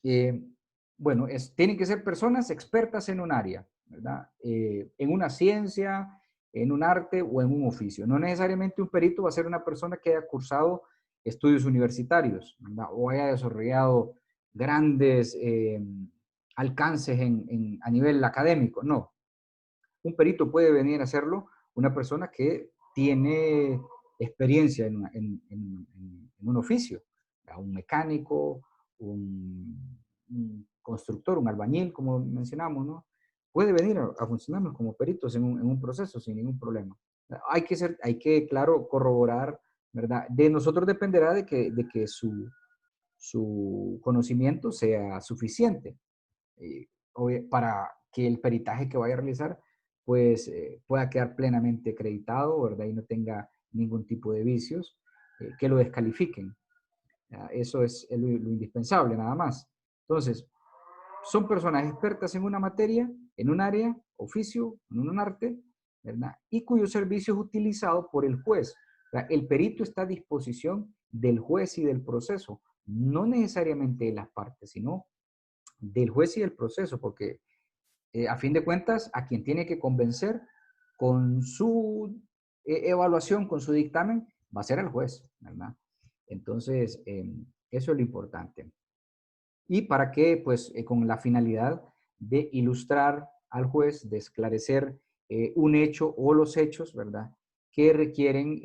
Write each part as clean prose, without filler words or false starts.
Eh, bueno, tienen que ser personas expertas en un área, ¿verdad? En una ciencia, en un arte o en un oficio. No necesariamente un perito va a ser una persona que haya cursado estudios universitarios, ¿verdad? O haya desarrollado grandes alcances a nivel académico. No, un perito puede venir a hacerlo una persona que tiene experiencia en un oficio, un mecánico, un constructor, un albañil, como mencionamos, ¿no? Puede venir a funcionarnos como peritos en un proceso sin ningún problema. Hay que, claro, corroborar, ¿verdad? De nosotros dependerá de que su conocimiento sea suficiente eh, para que el peritaje que vaya a realizar pues pueda quedar plenamente acreditado, ¿verdad? Y no tenga ningún tipo de vicios que lo descalifiquen. Eso es lo indispensable, nada más. Entonces, son personas expertas en una materia, en un área, oficio, en un arte, ¿verdad? Y cuyo servicio es utilizado por el juez. O sea, el perito está a disposición del juez y del proceso, no necesariamente de las partes, sino del juez y del proceso, porque a fin de cuentas, a quien tiene que convencer con su evaluación, con su dictamen, va a ser el juez, ¿verdad? Entonces, eso es lo importante. Y para que, pues, con la finalidad de ilustrar al juez, de esclarecer un hecho o los hechos, ¿verdad? Que requieren,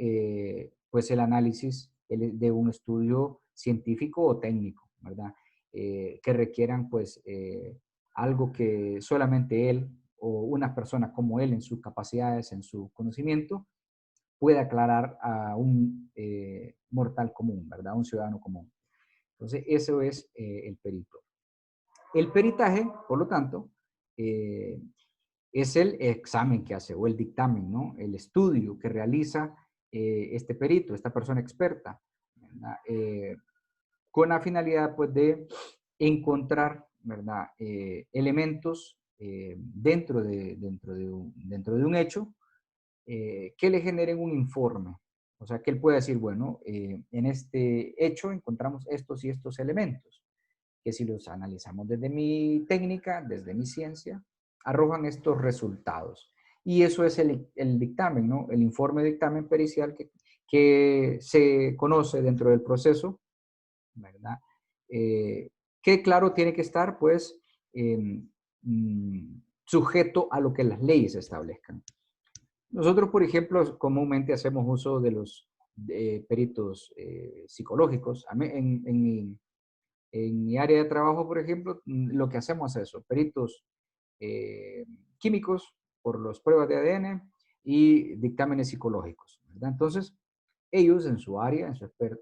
pues, el análisis de un estudio científico o técnico, ¿verdad? Que requieran, pues, algo que solamente él o una persona como él en sus capacidades, en su conocimiento, puede aclarar a un mortal común, ¿verdad? A un ciudadano común. Entonces, eso es el perito. El peritaje, por lo tanto, eh, es el examen que hace o el dictamen, ¿no? El estudio que realiza este perito, esta persona experta, ¿verdad? Con la finalidad, pues, de encontrar, ¿verdad? Elementos dentro de un hecho que le generen un informe. O sea, que él pueda decir, bueno, en este hecho encontramos estos y estos elementos que si los analizamos desde mi técnica, desde mi ciencia, arrojan estos resultados. Y eso es el dictamen, ¿no? El informe de dictamen pericial que se conoce dentro del proceso, ¿verdad? Eh, que claro tiene que estar, pues, eh, sujeto a lo que las leyes establezcan. Nosotros, por ejemplo, comúnmente hacemos uso de los peritos psicológicos. En mi área de trabajo, por ejemplo, lo que hacemos es eso, peritos eh, químicos por las pruebas de ADN y dictámenes psicológicos, ¿verdad? Entonces, ellos en su área,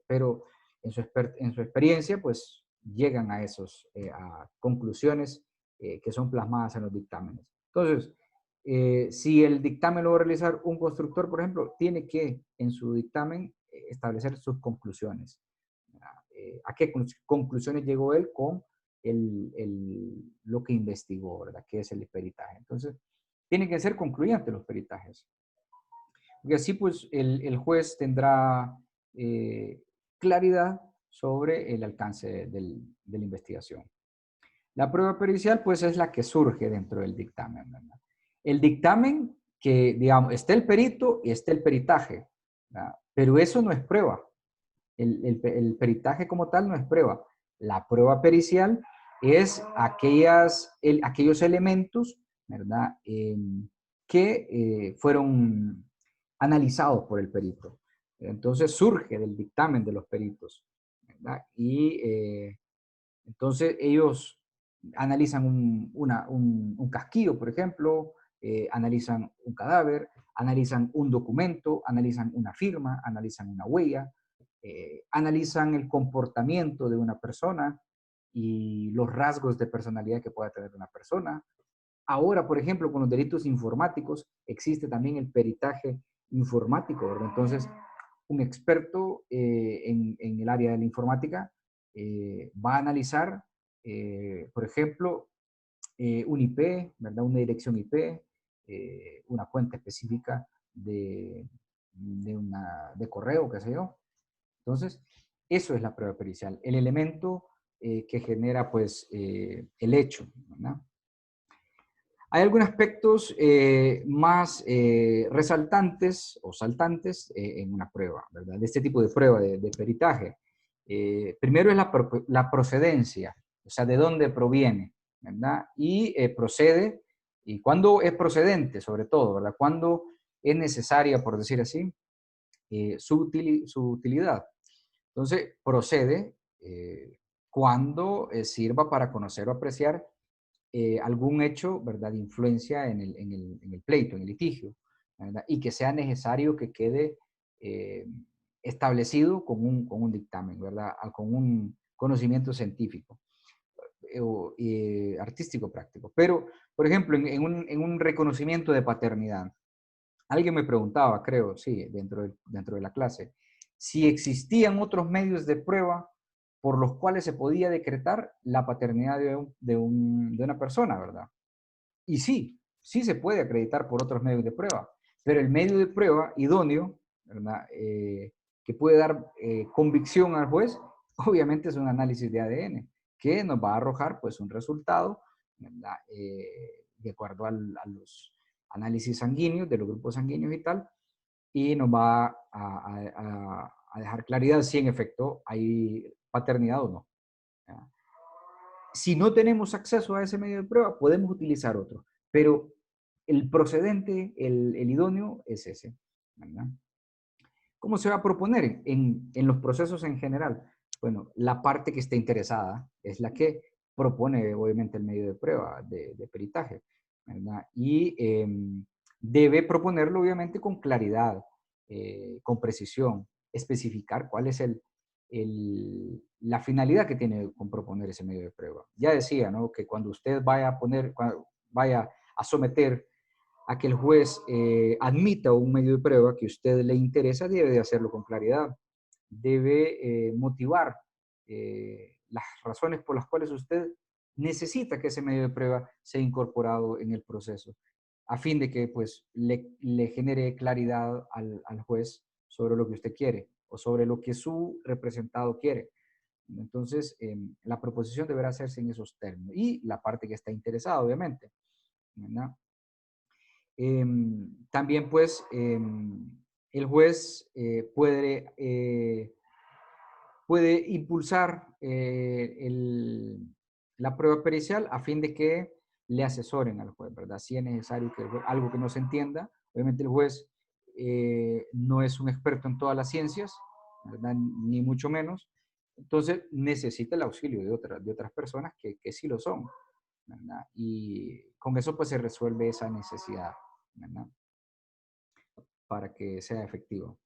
pero en su experiencia, pues llegan a a conclusiones que son plasmadas en los dictámenes. Entonces, si el dictamen lo va a realizar un constructor, por ejemplo, tiene que en su dictamen establecer sus conclusiones. ¿A qué conclusiones llegó él con lo que investigó, ¿verdad? Que es el peritaje. Entonces, tienen que ser concluyentes los peritajes. Porque así, pues, el juez tendrá claridad sobre el alcance de la investigación. La prueba pericial, pues, es la que surge dentro del dictamen, ¿verdad? El dictamen que, digamos, está el perito y está el peritaje, ¿verdad? Pero eso no es prueba. El peritaje como tal no es prueba. La prueba pericial es aquellos elementos, ¿verdad? Que fueron analizados por el perito. Entonces surge del dictamen de los peritos, ¿verdad? Y entonces ellos analizan un casquillo, por ejemplo, analizan un cadáver, analizan un documento, analizan una firma, analizan una huella, analizan el comportamiento de una persona y los rasgos de personalidad que pueda tener una persona. Ahora, por ejemplo, con los delitos informáticos existe también el peritaje informático, ¿verdad? Entonces, un experto en el área de la informática va a analizar, por ejemplo, un IP, ¿verdad? Una dirección IP, una cuenta específica de correo, qué sé yo. Entonces, eso es la prueba pericial. El elemento que genera pues el hecho, ¿verdad? Hay algunos aspectos más resaltantes o saltantes en una prueba, ¿verdad? De este tipo de prueba de peritaje. Primero es la procedencia, o sea, de dónde proviene, ¿verdad? Y procede, y cuándo es procedente, sobre todo, ¿verdad? Cuándo es necesaria, por decir así, su utilidad. Entonces, procede cuando sirva para conocer o apreciar algún hecho, ¿verdad?, de influencia en el pleito, en el litigio, ¿verdad? Y que sea necesario que quede eh, establecido con un dictamen, ¿verdad? Con un conocimiento científico o artístico práctico. Pero, por ejemplo, en un reconocimiento de paternidad, alguien me preguntaba, creo, sí, dentro de la clase, si existían otros medios de prueba por los cuales se podía decretar la paternidad de una persona, ¿verdad? Y sí, sí se puede acreditar por otros medios de prueba, pero el medio de prueba idóneo, ¿verdad? Que puede dar convicción al juez, obviamente es un análisis de ADN, que nos va a arrojar pues un resultado, ¿verdad? De acuerdo a los análisis sanguíneos, de los grupos sanguíneos y tal, y nos va a dejar claridad si en efecto hay paternidad o no. ¿Ya? Si no tenemos acceso a ese medio de prueba, podemos utilizar otro, pero el procedente, el idóneo es ese, ¿verdad? ¿Cómo se va a proponer en los procesos en general? Bueno, la parte que esté interesada es la que propone, obviamente, el medio de prueba de peritaje, ¿verdad? Y debe proponerlo, obviamente, con claridad, con precisión, especificar cuál es la finalidad que tiene con proponer ese medio de prueba. Ya decía, ¿no? Que cuando usted vaya a someter a que el juez admita un medio de prueba que a usted le interesa, debe de hacerlo con claridad. Debe motivar las razones por las cuales usted necesita que ese medio de prueba sea incorporado en el proceso, a fin de que pues le genere claridad al juez sobre lo que usted quiere o sobre lo que su representado quiere. Entonces, la proposición deberá hacerse en esos términos. Y la parte que está interesada, obviamente, ¿verdad? También, pues, el juez puede impulsar la prueba pericial a fin de que le asesoren al juez, ¿verdad? Si es necesario que algo que no se entienda, obviamente el juez no es un experto en todas las ciencias, ¿verdad? Ni mucho menos. Entonces necesita el auxilio de otras personas que sí lo son, ¿verdad? Y con eso pues se resuelve esa necesidad, ¿verdad? Para que sea efectivo.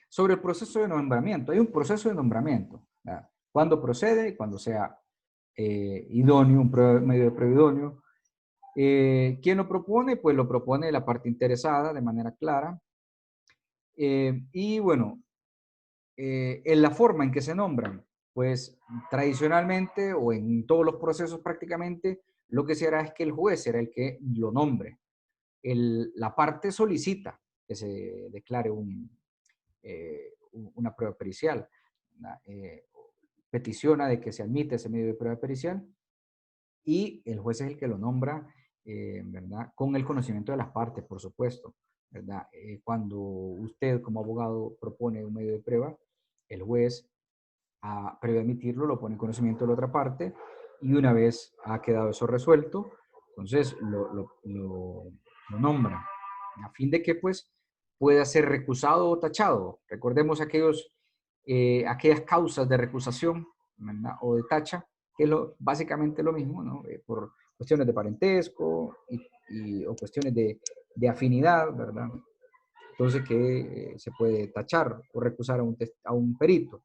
Sobre el proceso de nombramiento, hay un proceso de nombramiento, ¿verdad? Cuando procede, cuando sea idóneo, medio de prueba idóneo. ¿Quién lo propone? Pues lo propone la parte interesada de manera clara. Y bueno, en la forma en que se nombran, pues tradicionalmente o en todos los procesos prácticamente, lo que se hará es que el juez será el que lo nombre. La parte solicita que se declare una prueba pericial, peticiona de que se admite ese medio de prueba pericial y el juez es el que lo nombra, ¿verdad? Con el conocimiento de las partes, por supuesto, ¿verdad? Cuando usted como abogado propone un medio de prueba, el juez, previo a emitirlo, lo pone en conocimiento de la otra parte y una vez ha quedado eso resuelto, entonces lo nombra, a fin de que pues pueda ser recusado o tachado. Recordemos aquellas causas de recusación, ¿verdad? O de tacha, que es básicamente lo mismo, ¿no? Por cuestiones de parentesco o cuestiones de afinidad, ¿verdad? Entonces que se puede tachar o recusar a un perito.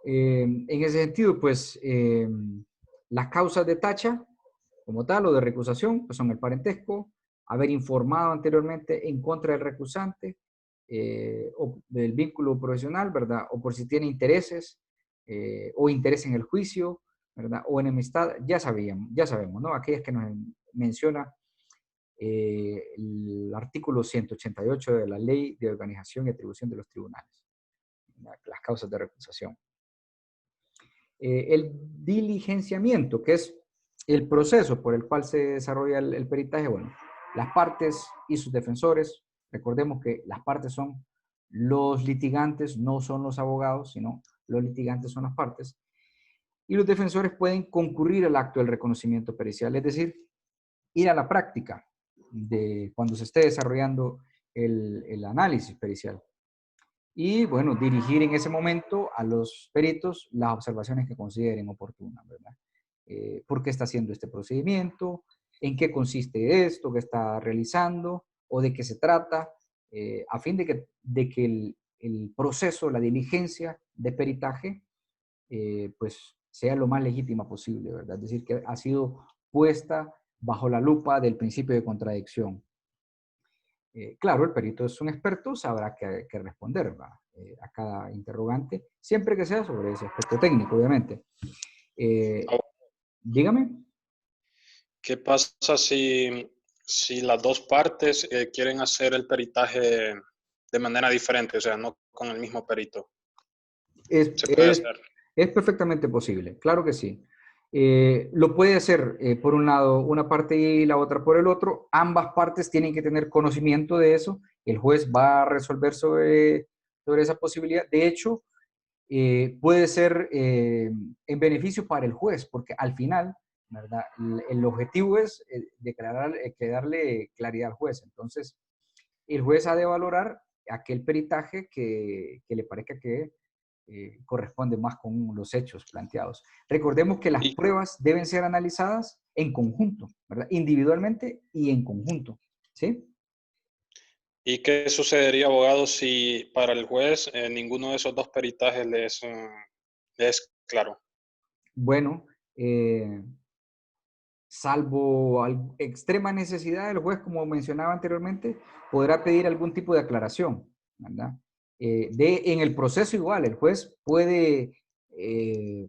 En ese sentido, pues las causas de tacha como tal o de recusación pues son el parentesco, haber informado anteriormente en contra del recusante o del vínculo profesional, ¿verdad? O por si tiene intereses o interés en el juicio, ¿verdad? O enemistad, ya sabemos, ¿no? Aquellas que nos menciona el artículo 188 de la Ley de Organización y Atribución de los Tribunales, ¿verdad? Las causas de recusación. El diligenciamiento, que es el proceso por el cual se desarrolla el peritaje, bueno, las partes y sus defensores, recordemos que las partes son los litigantes, no son los abogados, sino los litigantes son las partes, y los defensores pueden concurrir al acto del reconocimiento pericial, es decir, ir a la práctica de cuando se esté desarrollando el análisis pericial. Y bueno, dirigir en ese momento a los peritos las observaciones que consideren oportunas, ¿verdad? ¿Por qué está haciendo este procedimiento? ¿En qué consiste esto que está realizando? ¿O de qué se trata? A fin de que el proceso, la diligencia de peritaje, pues sea lo más legítima posible, ¿verdad? Es decir, que ha sido puesta bajo la lupa del principio de contradicción. Claro, el perito es un experto, sabrá qué responder, ¿va? A cada interrogante, siempre que sea sobre ese aspecto técnico, obviamente. Eh, dígame. ¿Qué pasa si las dos partes quieren hacer el peritaje de manera diferente, o sea, no con el mismo perito? Es, ¿Se puede es, hacer? es perfectamente posible, claro que sí. Lo puede hacer por un lado una parte y la otra por el otro. Ambas partes tienen que tener conocimiento de eso. El juez va a resolver sobre esa posibilidad. De hecho, puede ser en beneficio para el juez, porque al final, ¿verdad? El objetivo es darle claridad al juez. Entonces, el juez ha de valorar aquel peritaje que le parezca que corresponde más con los hechos planteados. Recordemos que las ¿Y, pruebas deben ser analizadas en conjunto, ¿verdad? Individualmente y en conjunto, ¿sí? y qué sucedería, abogado, si para el juez ninguno de esos dos peritajes le es claro? Bueno, salvo extrema necesidad, el juez, como mencionaba anteriormente, podrá pedir algún tipo de aclaración, ¿verdad? En el proceso igual, el juez puede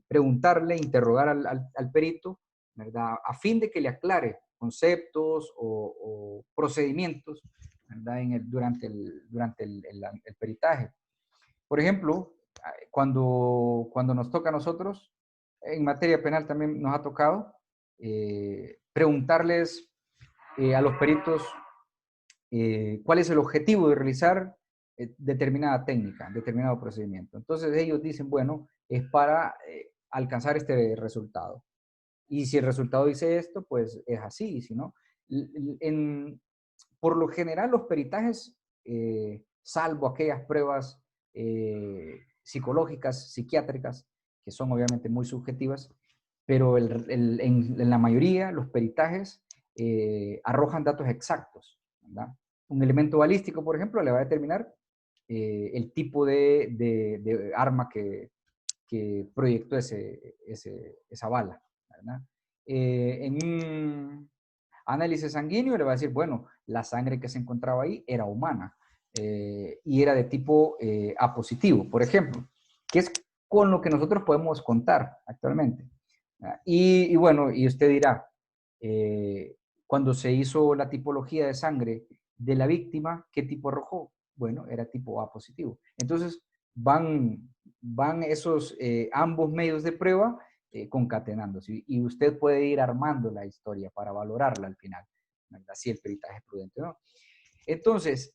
preguntarle, interrogar al perito, ¿verdad? A fin de que le aclare conceptos o procedimientos, ¿verdad? Durante el peritaje. Por ejemplo, cuando nos toca a nosotros, en materia penal también nos ha tocado preguntarles a los peritos cuál es el objetivo de realizar determinada técnica, determinado procedimiento. Entonces ellos dicen, bueno, es para alcanzar este resultado. Y si el resultado dice esto, pues es así, y si no. Por lo general, los peritajes, salvo aquellas pruebas psicológicas, psiquiátricas, que son obviamente muy subjetivas, pero en la mayoría los peritajes arrojan datos exactos, ¿verdad? Un elemento balístico, por ejemplo, le va a determinar el tipo de arma que proyectó esa bala, ¿verdad? En un análisis sanguíneo le va a decir, bueno, la sangre que se encontraba ahí era humana y era de tipo A positivo, por ejemplo, que es con lo que nosotros podemos contar actualmente. Y bueno, y usted dirá, cuando se hizo la tipología de sangre de la víctima, ¿qué tipo arrojó? Bueno, era tipo A positivo. Entonces, van esos ambos medios de prueba concatenándose y usted puede ir armando la historia para valorarla al final, ¿verdad? Si el peritaje es prudente o no. Entonces,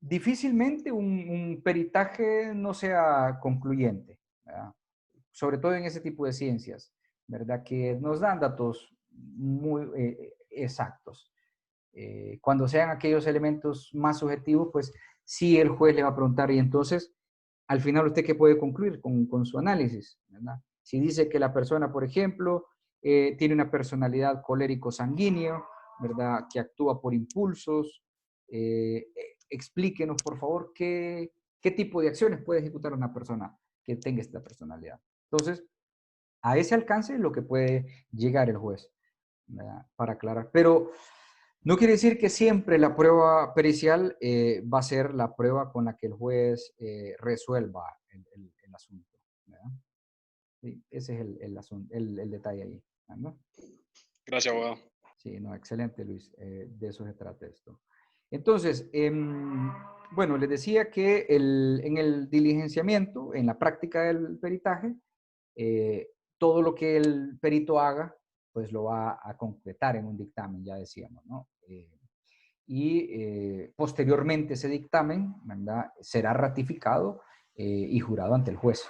difícilmente un peritaje no sea concluyente, ¿verdad? Sobre todo en ese tipo de ciencias, ¿verdad? Que nos dan datos muy exactos. Cuando sean aquellos elementos más subjetivos, pues sí el juez le va a preguntar y entonces, al final, ¿usted qué puede concluir con su análisis? ¿Verdad? Si dice que la persona, por ejemplo, tiene una personalidad colérico-sanguíneo, ¿verdad? Que actúa por impulsos, explíquenos, por favor, qué tipo de acciones puede ejecutar una persona que tenga esta personalidad. Entonces, a ese alcance es lo que puede llegar el juez, ¿verdad? Para aclarar. Pero no quiere decir que siempre la prueba pericial va a ser la prueba con la que el juez resuelva el asunto, ¿verdad? Sí, ese es el detalle ahí, ¿no? Gracias, abogado. Sí, no, excelente, Luis. De eso se trata esto. Entonces, bueno, les decía que en el diligenciamiento, en la práctica del peritaje, todo lo que el perito haga, pues lo va a concretar en un dictamen, ya decíamos, ¿no? Posteriormente ese dictamen, ¿verdad?, será ratificado y jurado ante el juez,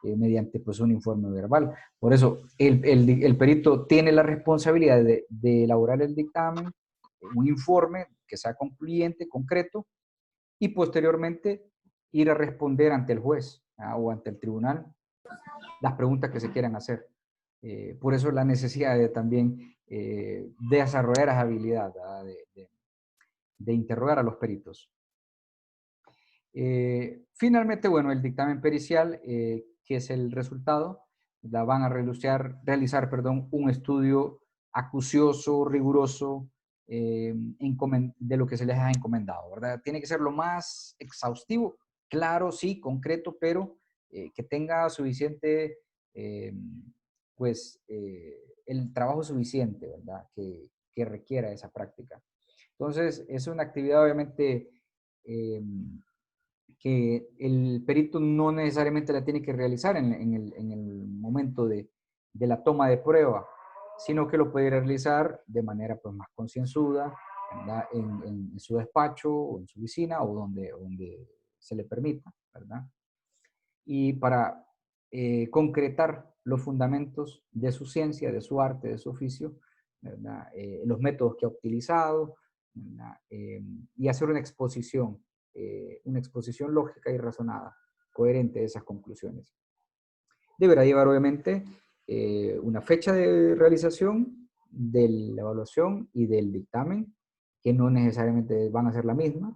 mediante pues un informe verbal. Por eso el perito tiene la responsabilidad de elaborar el dictamen, un informe que sea concluyente, concreto, y posteriormente ir a responder ante el juez o ante el tribunal las preguntas que se quieran hacer. Por eso la necesidad de también desarrollar esa habilidad de interrogar a los peritos. Finalmente, bueno, el dictamen pericial, que es el resultado, la van a realizar, perdón, un estudio acucioso, riguroso, de lo que se les ha encomendado, ¿verdad? Tiene que ser lo más exhaustivo, claro, sí, concreto, pero que tenga suficiente, pues, el trabajo suficiente, ¿verdad? Que requiera esa práctica. Entonces, es una actividad obviamente que el perito no necesariamente la tiene que realizar en el momento de la toma de prueba, sino que lo puede realizar de manera pues, más concienzuda, ¿verdad? En su despacho o en su oficina o donde se le permita, ¿verdad? Y para concretar los fundamentos de su ciencia, de su arte, de su oficio, ¿verdad? Los métodos que ha utilizado, y hacer una exposición lógica y razonada, coherente de esas conclusiones. Deberá llevar, obviamente, una fecha de realización de la evaluación y del dictamen, que no necesariamente van a ser la misma,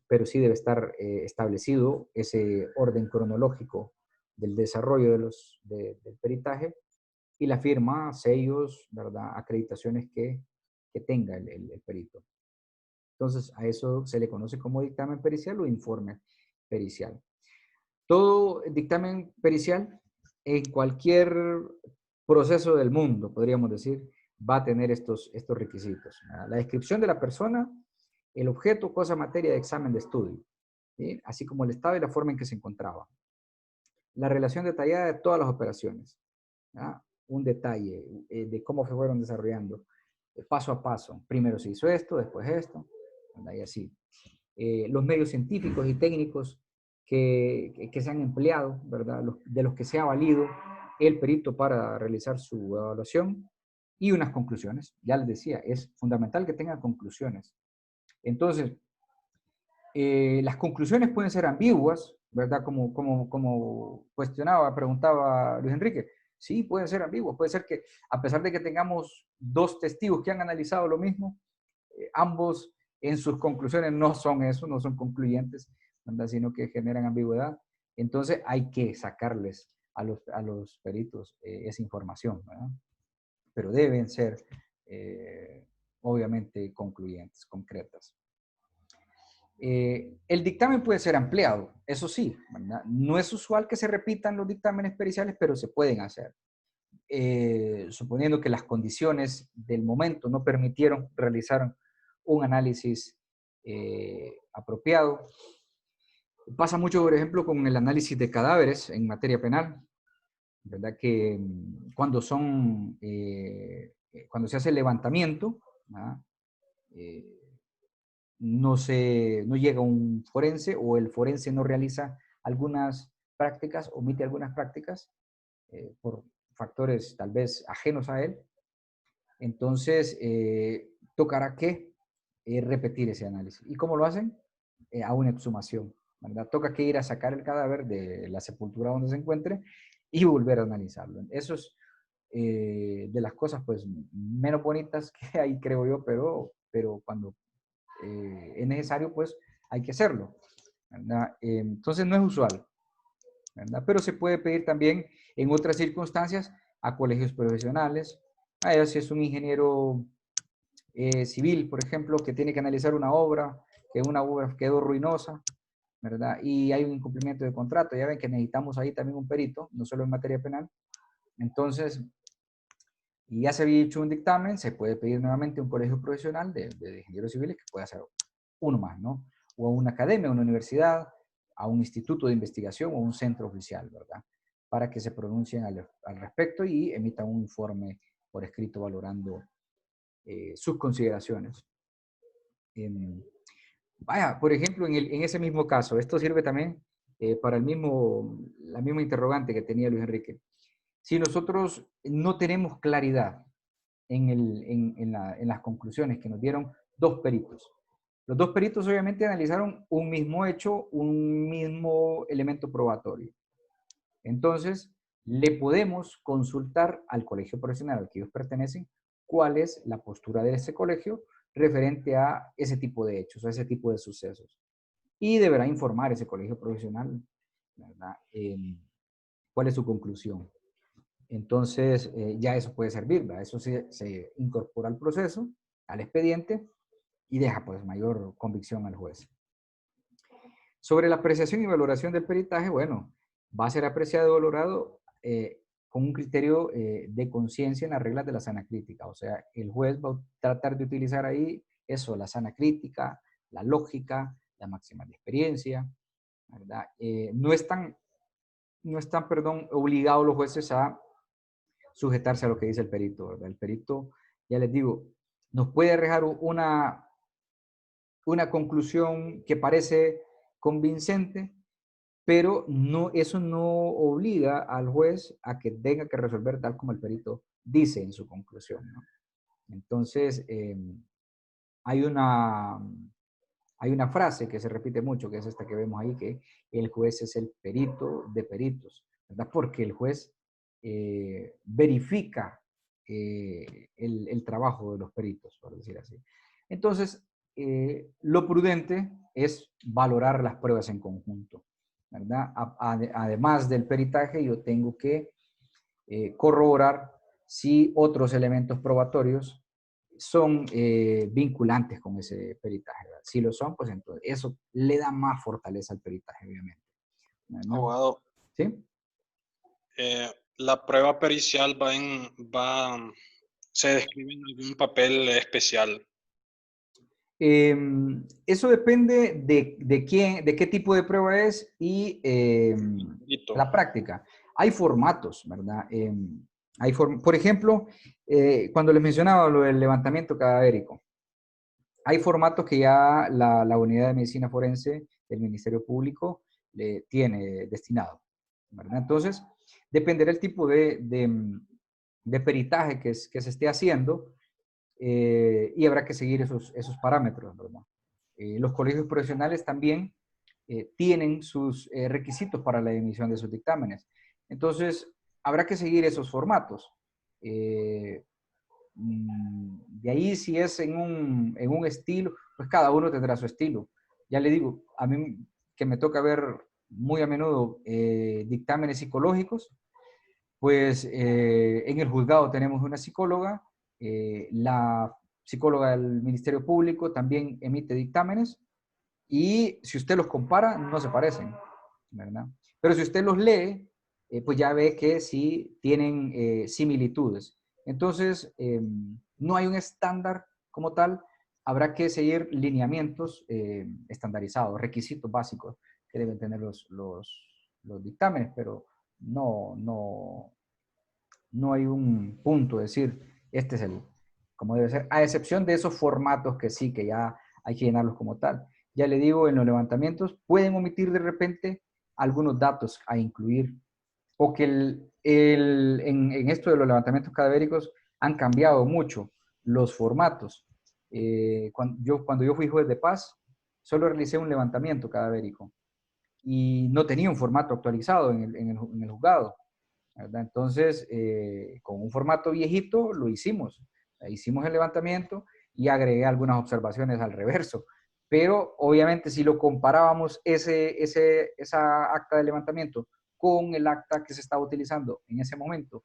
pero sí debe estar establecido ese orden cronológico del desarrollo del peritaje y la firma, sellos, ¿verdad?, acreditaciones que tenga el perito. Entonces, a eso se le conoce como dictamen pericial o informe pericial. Todo dictamen pericial, en cualquier proceso del mundo, podríamos decir, va a tener estos requisitos. La descripción de la persona, el objeto, cosa, materia de examen de estudio, ¿sí?, así como el estado y la forma en que se encontraba. La relación detallada de todas las operaciones. ¿Ah? Un detalle de cómo se fueron desarrollando, paso a paso. Primero se hizo esto, después esto, ¿verdad? Y así. Los medios científicos y técnicos que se han empleado, ¿verdad? De los que se ha valido el perito para realizar su evaluación y unas conclusiones. Ya les decía, es fundamental que tengan conclusiones. Entonces, las conclusiones pueden ser ambiguas, ¿verdad? Como preguntaba Luis Enrique. Sí, pueden ser ambiguas. Puede ser que, a pesar de que tengamos dos testigos que han analizado lo mismo, ambos en sus conclusiones no son eso, no son concluyentes, ¿verdad?, sino que generan ambigüedad. Entonces hay que sacarles a los peritos esa información, ¿verdad? Pero deben ser, obviamente, concluyentes, concretas. El dictamen puede ser ampliado, eso sí, ¿verdad? No es usual que se repitan los dictámenes periciales, pero se pueden hacer. Suponiendo que las condiciones del momento no permitieron realizar un análisis apropiado. Pasa mucho, por ejemplo, con el análisis de cadáveres en materia penal, ¿verdad? Que cuando se hace el levantamiento, no llega un forense o el forense no realiza algunas prácticas, omite algunas prácticas por factores tal vez ajenos a él. Entonces, tocará que repetir ese análisis. ¿Y cómo lo hacen? A una exhumación, ¿verdad? Toca que ir a sacar el cadáver de la sepultura donde se encuentre y volver a analizarlo. Eso es de las cosas pues menos bonitas que hay, creo yo, pero cuando es necesario, pues hay que hacerlo, ¿verdad? Entonces no es usual, ¿verdad? Pero se puede pedir también en otras circunstancias a colegios profesionales. Si es un ingeniero civil, por ejemplo, que tiene que analizar una obra, que una obra quedó ruinosa, ¿verdad? Y hay un incumplimiento de contrato. Ya ven que necesitamos ahí también un perito, no solo en materia penal. Entonces, y ya se había hecho un dictamen, se puede pedir nuevamente a un colegio profesional de ingenieros civiles que pueda hacer uno más, ¿no? O a una academia, una universidad, a un instituto de investigación o un centro oficial, ¿verdad? Para que se pronuncien al respecto y emitan un informe por escrito valorando sus consideraciones. Vaya, por ejemplo, en ese mismo caso, esto sirve también para la misma interrogante que tenía Luis Enrique. Si nosotros no tenemos claridad en las conclusiones que nos dieron dos peritos, los dos peritos obviamente analizaron un mismo hecho, un mismo elemento probatorio. Entonces, le podemos consultar al colegio profesional al que ellos pertenecen cuál es la postura de ese colegio referente a ese tipo de hechos, a ese tipo de sucesos. Y deberá informar ese colegio profesional, ¿verdad? ¿Cuál es su conclusión? Entonces, ya eso puede servir, ¿verdad? Eso se incorpora al proceso, al expediente, y deja pues mayor convicción al juez. Sobre la apreciación y valoración del peritaje, bueno, va a ser apreciado y valorado con un criterio de conciencia en las reglas de la sana crítica. O sea, el juez va a tratar de utilizar ahí eso, la sana crítica, la lógica, la máxima de experiencia, ¿verdad? No están, perdón, obligados los jueces a sujetarse a lo que dice el perito, ¿verdad? El perito, ya les digo, nos puede arrojar una conclusión que parece convincente, pero no, eso no obliga al juez a que tenga que resolver tal como el perito dice en su conclusión, ¿no? Entonces, hay una, hay una frase que se repite mucho, que es esta que vemos ahí, que el juez es el perito de peritos, ¿verdad? Porque el juez verifica el trabajo de los peritos, por decir así. Entonces, lo prudente es valorar las pruebas en conjunto, ¿verdad? Además del peritaje, yo tengo que corroborar si otros elementos probatorios son vinculantes con ese peritaje, ¿verdad? Si lo son, pues entonces eso le da más fortaleza al peritaje, obviamente, ¿verdad? Abogado, ¿Sí? la prueba pericial se describe en algún papel especial. Eso depende de qué tipo de prueba es y la práctica. Hay formatos, ¿verdad? Por ejemplo, cuando les mencionaba lo del levantamiento cadavérico, hay formatos que ya la Unidad de Medicina Forense del Ministerio Público le tiene destinado, ¿verdad? Entonces, dependerá el tipo de peritaje que se esté haciendo y habrá que seguir esos parámetros, ¿verdad? Los colegios profesionales también tienen sus requisitos para la emisión de sus dictámenes. Entonces, habrá que seguir esos formatos. De ahí, si es en un estilo, pues cada uno tendrá su estilo. Ya le digo, a mí que me toca ver muy a menudo dictámenes psicológicos, pues en el juzgado tenemos una psicóloga, la psicóloga del Ministerio Público también emite dictámenes y si usted los compara, no se parecen, ¿verdad? Pero si usted los lee, pues ya ve que sí tienen similitudes. Entonces, no hay un estándar como tal, habrá que seguir lineamientos estandarizados, requisitos básicos que deben tener los dictámenes, pero no hay un punto de decir, este es como debe ser, a excepción de esos formatos que sí, que ya hay que llenarlos como tal. Ya le digo, en los levantamientos pueden omitir de repente algunos datos a incluir, o que en esto de los levantamientos cadavéricos han cambiado mucho los formatos. Cuando yo fui juez de paz, solo realicé un levantamiento cadavérico y no tenía un formato actualizado en el juzgado, ¿verdad? Entonces, con un formato viejito lo hicimos. Hicimos el levantamiento y agregué algunas observaciones al reverso. Pero obviamente si lo comparábamos esa acta de levantamiento con el acta que se estaba utilizando en ese momento,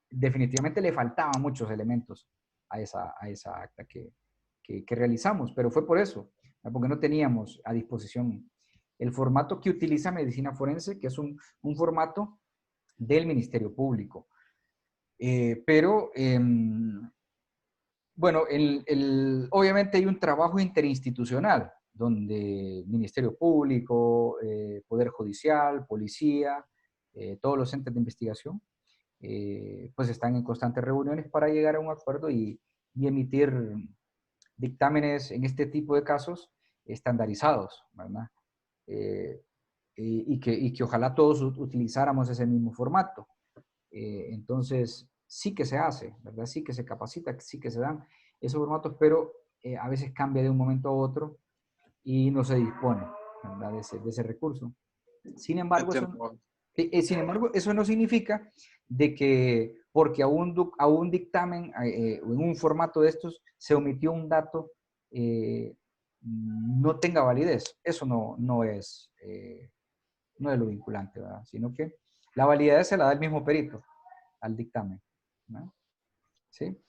definitivamente le faltaban muchos elementos a esa acta que realizamos, pero fue por eso, porque no teníamos a disposición el formato que utiliza Medicina Forense, que es un formato del Ministerio Público. Pero, bueno, obviamente hay un trabajo interinstitucional, donde Ministerio Público, Poder Judicial, Policía, todos los entes de investigación, pues están en constantes reuniones para llegar a un acuerdo y emitir dictámenes en este tipo de casos estandarizados, ¿verdad? Y que ojalá todos utilizáramos ese mismo formato. Entonces, sí que se hace, ¿verdad? Sí que se capacita, sí que se dan esos formatos, pero a veces cambia de un momento a otro y no se dispone, ¿verdad? De ese recurso. Sin embargo, Entiendo. eso no significa de que porque a un dictamen o en un formato de estos se omitió un dato, no tenga validez. Eso no es lo vinculante, ¿verdad? Sino que la validez se la da el mismo perito al dictamen, ¿no? ¿Sí?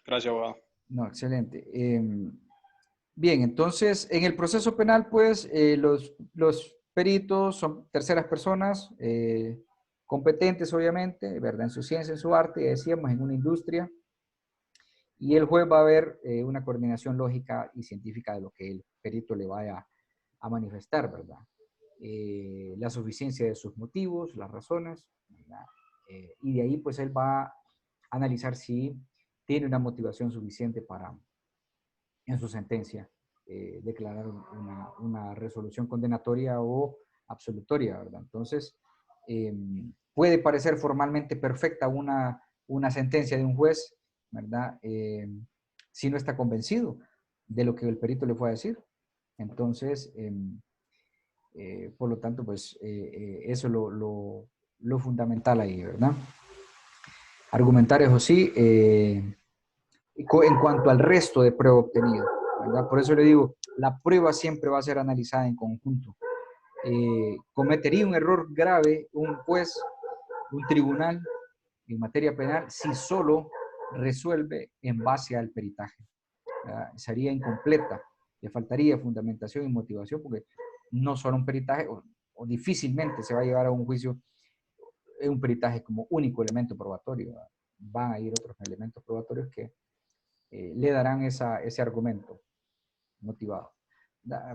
Gracias, abogado. No, excelente. Bien, entonces, en el proceso penal, pues, los peritos son terceras personas, competentes, obviamente, ¿verdad? En su ciencia, en su arte, ya decíamos, en una industria, y el juez va a ver una coordinación lógica y científica de lo que el perito le vaya a manifestar, ¿verdad? La suficiencia de sus motivos, las razones, ¿verdad? Y de ahí, pues, él va a analizar si tiene una motivación suficiente para, en su sentencia, declarar una resolución condenatoria o absolutoria, ¿verdad? Entonces, puede parecer formalmente perfecta una sentencia de un juez, ¿verdad? Si no está convencido de lo que el perito le fue a decir. Entonces, por lo tanto, pues eso es lo fundamental ahí, ¿verdad? Argumentar, eso sí, en cuanto al resto de prueba obtenida, ¿verdad? Por eso le digo, la prueba siempre va a ser analizada en conjunto. Cometería un error grave un juez, un tribunal en materia penal si solo resuelve en base al peritaje, ¿verdad? Sería incompleta, le faltaría fundamentación y motivación porque no solo un peritaje o difícilmente se va a llevar a un juicio un peritaje como único elemento probatorio, ¿verdad? Van a ir otros elementos probatorios que le darán ese argumento motivado.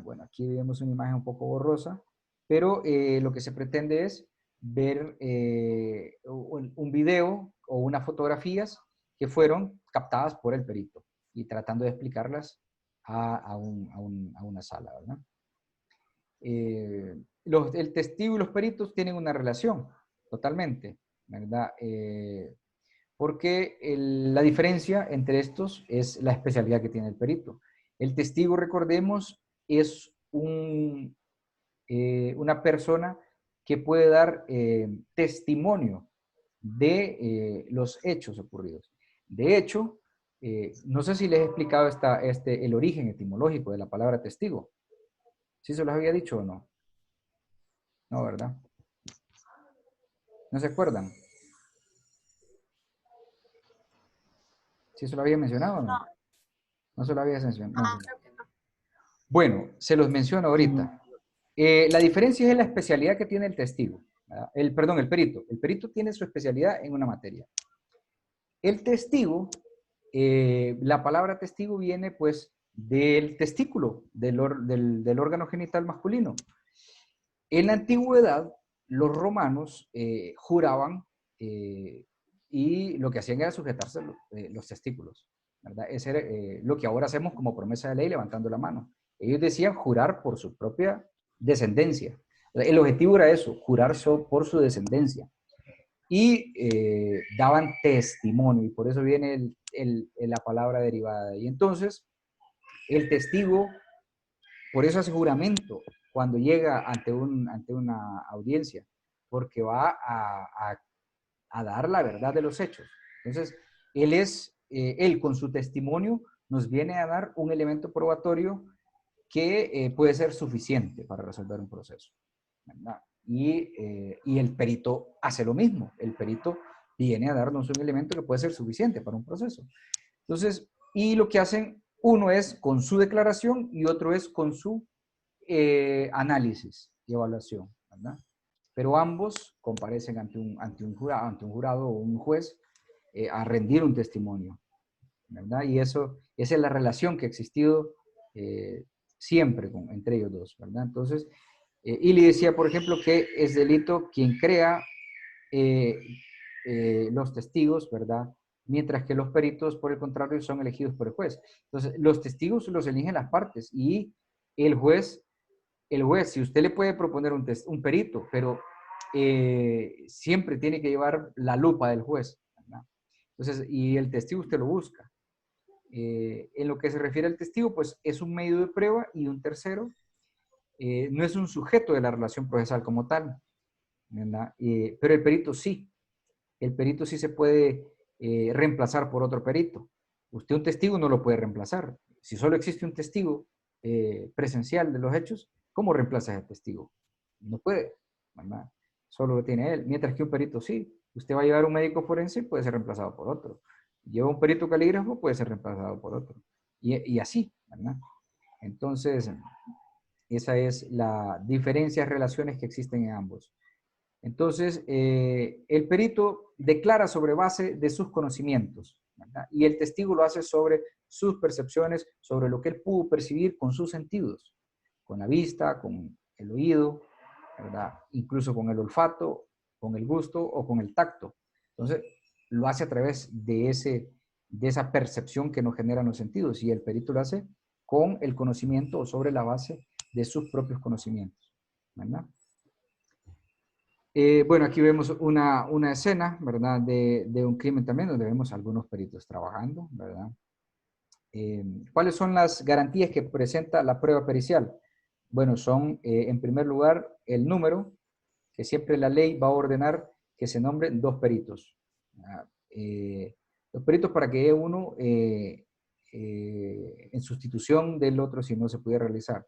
Bueno, aquí vemos una imagen un poco borrosa, pero lo que se pretende es ver un video o unas fotografías que fueron captadas por el perito y tratando de explicarlas a una sala, ¿verdad? El testigo y los peritos tienen una relación, totalmente, ¿verdad? Porque la diferencia entre estos es la especialidad que tiene el perito. El testigo, recordemos, es una persona que puede dar testimonio de los hechos ocurridos. De hecho, no sé si les he explicado el origen etimológico de la palabra testigo. ¿Sí se los había dicho o no? No, ¿verdad? ¿No se acuerdan? ¿Sí se lo había mencionado o no? No se lo había mencionado. No. Creo que no. Bueno, se los menciono ahorita. La diferencia es la especialidad que tiene el testigo. Perdón, el perito. El perito tiene su especialidad en una materia. El testigo, la palabra testigo viene pues del testículo, del órgano genital masculino. En la antigüedad, los romanos juraban y lo que hacían era sujetarse los testículos, ¿verdad? Ese era lo que ahora hacemos como promesa de ley levantando la mano. Ellos decían jurar por su propia descendencia. El objetivo era eso, jurar por su descendencia. Y daban testimonio, y por eso viene la palabra derivada. Y entonces, el testigo, por eso hace juramento cuando llega ante una audiencia, porque va a dar la verdad de los hechos. Entonces, él con su testimonio nos viene a dar un elemento probatorio que puede ser suficiente para resolver un proceso, ¿verdad? Y el perito hace lo mismo. El perito viene a darnos un elemento que puede ser suficiente para un proceso. Entonces, y lo que hacen, uno es con su declaración y otro es con su análisis y evaluación, ¿verdad? Pero ambos comparecen ante un jurado o un juez a rendir un testimonio, ¿verdad? Y esa es la relación que ha existido siempre entre ellos dos, ¿verdad? Entonces, Ili decía, por ejemplo, que es delito quien crea eh, los testigos, ¿verdad? Mientras que los peritos, por el contrario, son elegidos por el juez. Entonces, los testigos los eligen las partes y el juez, si usted le puede proponer un perito, pero siempre tiene que llevar la lupa del juez, ¿verdad? Entonces, y el testigo usted lo busca. En lo que se refiere al testigo, pues es un medio de prueba y un tercero no es un sujeto de la relación procesal como tal, ¿verdad? Pero el perito sí. El perito sí se puede reemplazar por otro perito. Usted un testigo no lo puede reemplazar. Si solo existe un testigo presencial de los hechos, ¿cómo reemplaza ese testigo? No puede, ¿verdad? Solo lo tiene él. Mientras que un perito sí. Usted va a llevar un médico forense y puede ser reemplazado por otro. Lleva un perito calígrafo, puede ser reemplazado por otro. Y así, ¿verdad? Entonces, esa es la diferencia, relaciones que existen en ambos. Entonces, el perito declara sobre base de sus conocimientos, ¿verdad? Y el testigo lo hace sobre sus percepciones, sobre lo que él pudo percibir con sus sentidos, con la vista, con el oído, ¿verdad? Incluso con el olfato, con el gusto o con el tacto. Entonces, lo hace a través de esa percepción que nos generan los sentidos y el perito lo hace con el conocimiento o sobre la base de sus propios conocimientos, ¿verdad? Bueno, aquí vemos una escena, ¿verdad? De un crimen también, donde vemos algunos peritos trabajando, ¿verdad? ¿Cuáles son las garantías que presenta la prueba pericial? Bueno, son, en primer lugar, el número, que siempre la ley va a ordenar que se nombren dos peritos. Los peritos para que uno, en sustitución del otro, si no se pudiera realizar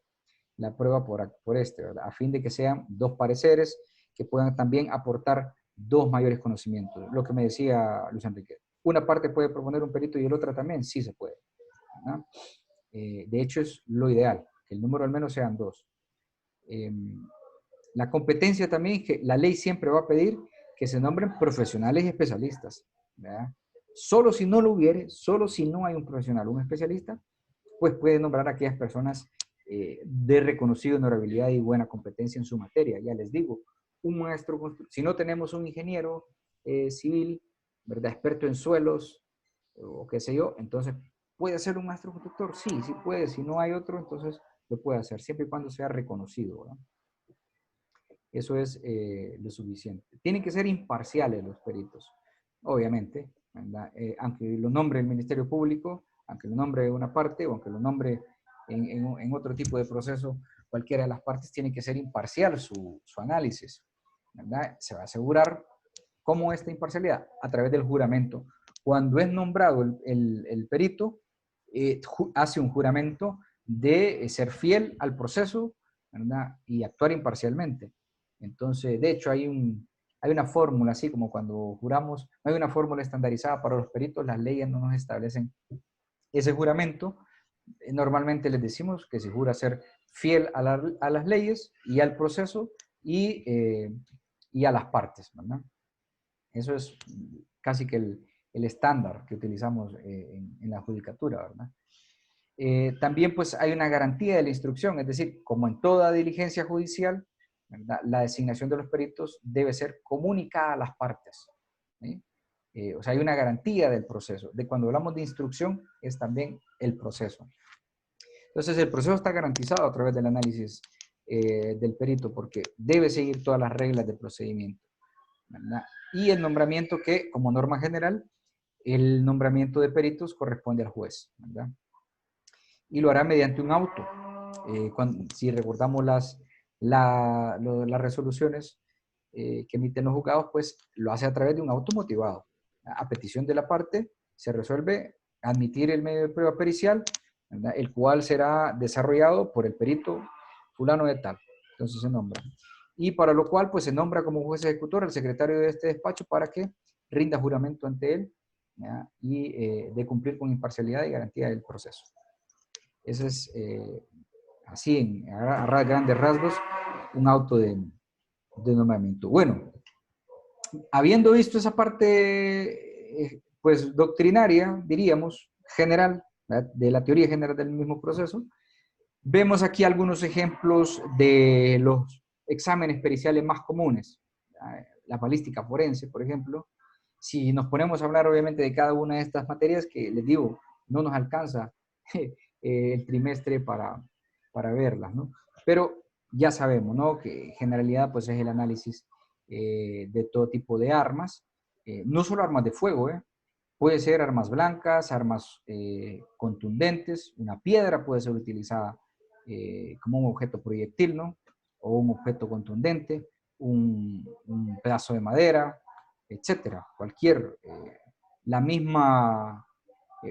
la prueba por este, ¿verdad? A fin de que sean dos pareceres que puedan también aportar dos mayores conocimientos. Lo que me decía Luis Enrique. Una parte puede proponer un perito y el otra también, sí se puede, ¿verdad? De hecho, es lo ideal, que el número al menos sean dos. La competencia también, que la ley siempre va a pedir que se nombren profesionales y especialistas, ¿verdad? Solo si no lo hubiere, solo si no hay un profesional, un especialista, pues puede nombrar a aquellas personas de reconocida honorabilidad y buena competencia en su materia. Ya les digo, un maestro, si no tenemos un ingeniero civil, ¿verdad? Experto en suelos o qué sé yo, entonces, ¿puede ser un maestro constructor? Sí, sí puede. Si no hay otro, entonces lo puede hacer, siempre y cuando sea reconocido, ¿verdad? Eso es lo suficiente. Tienen que ser imparciales los peritos, obviamente, ¿verdad? Aunque lo nombre el Ministerio Público, aunque lo nombre una parte o aunque lo nombre en otro tipo de proceso, cualquiera de las partes tiene que ser imparcial su análisis, ¿verdad? Se va a asegurar cómo esta imparcialidad a través del juramento. Cuando es nombrado el perito, hace un juramento de ser fiel al proceso, ¿verdad? Y actuar imparcialmente. Entonces, de hecho, hay una fórmula, así como cuando juramos, no hay una fórmula estandarizada para los peritos, las leyes no nos establecen ese juramento. Normalmente les decimos que se jura ser fiel a las leyes y al proceso y a las partes, ¿verdad? Eso es casi que el estándar que utilizamos en la judicatura, ¿verdad? También pues hay una garantía de la instrucción, es decir, como en toda diligencia judicial, ¿verdad? La designación de los peritos debe ser comunicada a las partes, ¿sí? O sea, hay una garantía del proceso. De cuando hablamos de instrucción, es también el proceso. Entonces, el proceso está garantizado a través del análisis del perito porque debe seguir todas las reglas del procedimiento, ¿verdad? Y el nombramiento que, como norma general, el nombramiento de peritos corresponde al juez, ¿verdad? Y lo hará mediante un auto. Si recordamos las resoluciones que emiten los juzgados, pues lo hace a través de un auto motivado. A petición de la parte, se resuelve admitir el medio de prueba pericial, ¿verdad? El cual será desarrollado por el perito fulano de tal. Entonces se nombra. Y para lo cual, pues se nombra como juez ejecutor al secretario de este despacho para que rinda juramento ante él, ¿ya? Y de cumplir con imparcialidad y garantía del proceso. Ese es, así, a grandes rasgos, un auto de nombramiento. Bueno, habiendo visto esa parte, pues, doctrinaria, diríamos, general, ¿verdad? De la teoría general del mismo proceso, Vemos aquí algunos ejemplos de los exámenes periciales más comunes. La balística forense, por ejemplo. Si nos ponemos a hablar obviamente de cada una de estas materias, que les digo, no nos alcanza el trimestre para verlas, ¿no? Pero ya sabemos, ¿no? Que en generalidad pues es el análisis de todo tipo de armas, no solo armas de fuego, puede ser armas blancas, armas contundentes, una piedra puede ser utilizada como un objeto proyectil, ¿no? O un objeto contundente, un pedazo de madera, etcétera. Cualquier, la misma,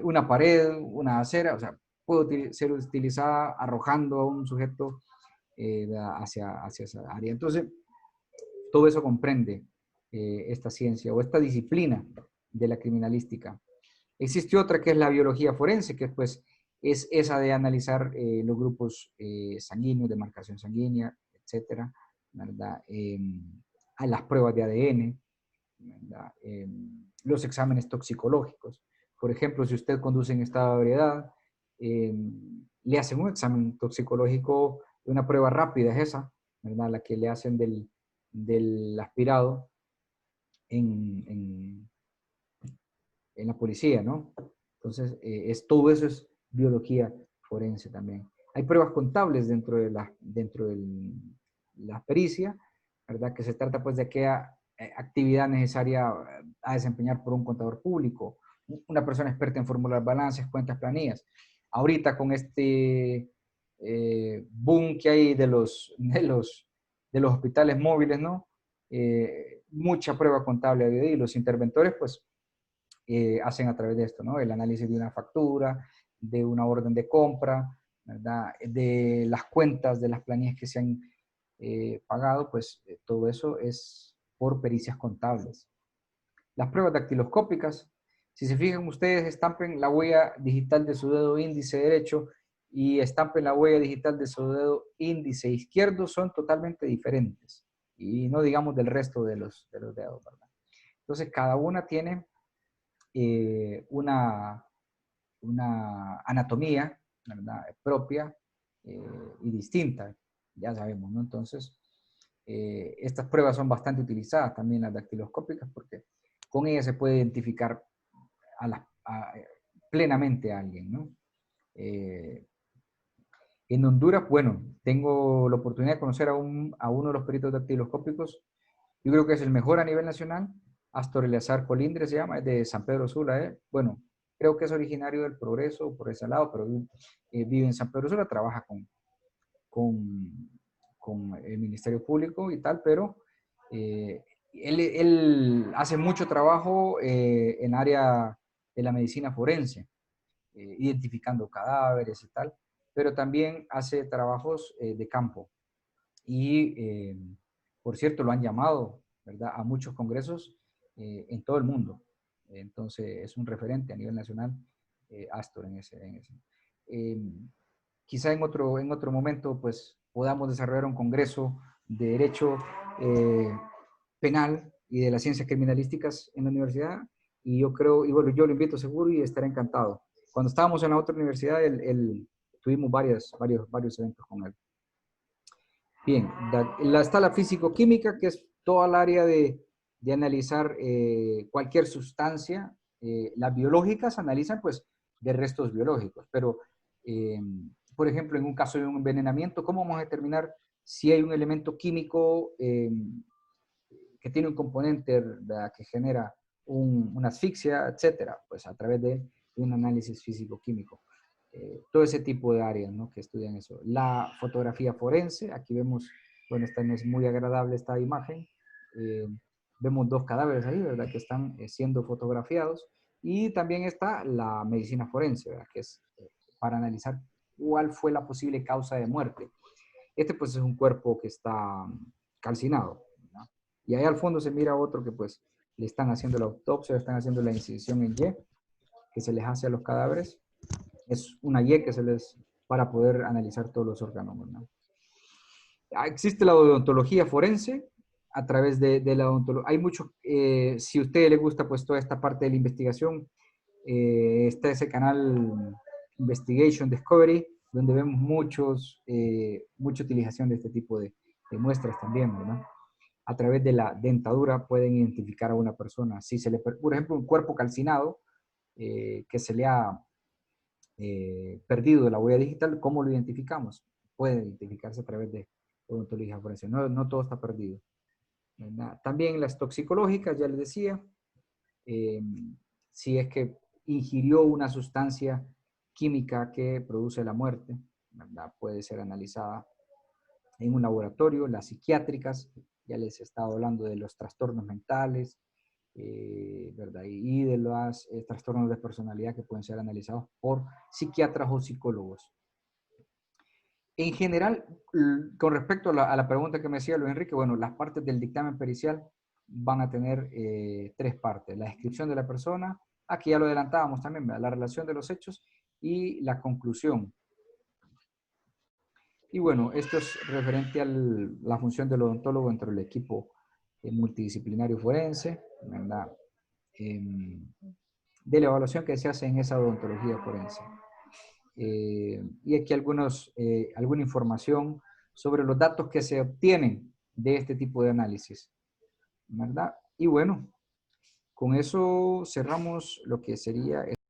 una pared, una acera, o sea, puede ser utilizada arrojando a un sujeto hacia esa área. Entonces, todo eso comprende esta ciencia o esta disciplina de la criminalística. Existe otra que es la biología forense, que pues es esa de analizar los grupos sanguíneos, de marcación sanguínea, etcétera, ¿verdad? A las pruebas de ADN, ¿verdad? Los exámenes toxicológicos. Por ejemplo, si usted conduce en estado de ebriedad, le hacen un examen toxicológico, una prueba rápida es esa, ¿verdad? La que le hacen del aspirado en la policía, ¿no? Entonces, todo eso es biología forense también. Hay pruebas contables dentro de la pericia, ¿verdad? Que se trata pues de aquella actividad necesaria a desempeñar por un contador público, una persona experta en formular balances, cuentas, planillas. Ahorita con este boom que hay de los hospitales móviles, ¿no? Mucha prueba contable y los interventores, pues, hacen a través de esto, ¿no? El análisis de una factura, de una orden de compra, ¿verdad? De las cuentas, de las planillas que se han pagado, pues todo eso es por pericias contables. Las pruebas dactiloscópicas, si se fijan ustedes, estampen la huella digital de su dedo índice derecho y estampen la huella digital de su dedo índice izquierdo, son totalmente diferentes. Y no digamos del resto de los dedos, ¿verdad? Entonces, cada una tiene una anatomía, ¿verdad? Propia y distinta, ya sabemos, ¿no? Entonces, estas pruebas son bastante utilizadas también las dactiloscópicas porque con ellas se puede identificar plenamente a alguien, ¿no? En Honduras, bueno, tengo la oportunidad de conocer a uno de los peritos dactiloscópicos. Yo creo que es el mejor a nivel nacional. Astor Eleazar Colindres se llama, es de San Pedro Sula. Bueno, creo que es originario del Progreso, por ese lado, pero vive en San Pedro Sula, trabaja con el Ministerio Público y tal, pero él hace mucho trabajo en área de la medicina forense, identificando cadáveres y tal, pero también hace trabajos de campo. Y, por cierto, lo han llamado, ¿verdad?, a muchos congresos en todo el mundo. Entonces, es un referente a nivel nacional, Astor en ese. Eh, Quizá en otro momento, pues, podamos desarrollar un congreso de Derecho Penal y de las Ciencias Criminalísticas en la universidad. Y yo creo, y bueno, yo lo invito seguro y estaré encantado. Cuando estábamos en la otra universidad, tuvimos varios eventos con él. Bien, está la físico-química, que es toda el área de analizar cualquier sustancia. Las biológicas analizan, pues, de restos biológicos, pero, por ejemplo, en un caso de un envenenamiento, ¿cómo vamos a determinar si hay un elemento químico que tiene un componente, ¿verdad?, que genera una asfixia, etcétera? Pues a través de un análisis físico-químico. Todo ese tipo de áreas, ¿no?, que estudian eso. La fotografía forense, aquí vemos, bueno, esta no es muy agradable esta imagen, vemos dos cadáveres ahí, ¿verdad?, que están siendo fotografiados, y también está la medicina forense, ¿verdad?, que es para analizar cuál fue la posible causa de muerte. Este pues es un cuerpo que está calcinado, ¿verdad? Y ahí al fondo se mira otro que pues le están haciendo la autopsia, le están haciendo la incisión en Y, que se les hace a los cadáveres. Es una Y que se les, para poder analizar todos los órganos, ¿no? Existe la odontología forense a través de la odontología. Hay mucho, si a usted le gusta pues toda esta parte de la investigación, está ese canal Investigation Discovery, donde vemos mucha utilización de este tipo de muestras también, ¿verdad? A través de la dentadura pueden identificar a una persona. Si se le, por ejemplo, un cuerpo calcinado que se le ha perdido de la huella digital, ¿cómo lo identificamos? Puede identificarse a través de odontología forense. No, no todo está perdido, ¿verdad? También las toxicológicas, ya les decía, eh, si es que ingirió una sustancia química que produce la muerte, ¿verdad? Puede ser analizada en un laboratorio. Las psiquiátricas, ya les he estado hablando de los trastornos mentales, ¿verdad? Y de los trastornos de personalidad que pueden ser analizados por psiquiatras o psicólogos. En general, con respecto a la pregunta que me hacía Luis Enrique, bueno, las partes del dictamen pericial van a tener 3 partes. La descripción de la persona, aquí ya lo adelantábamos también, ¿verdad? La relación de los hechos y la conclusión. Y bueno, esto es referente a la función del odontólogo dentro del equipo multidisciplinario forense, ¿verdad? De la evaluación que se hace en esa odontología forense. Y aquí alguna información sobre los datos que se obtienen de este tipo de análisis, ¿verdad? Y bueno, con eso cerramos lo que sería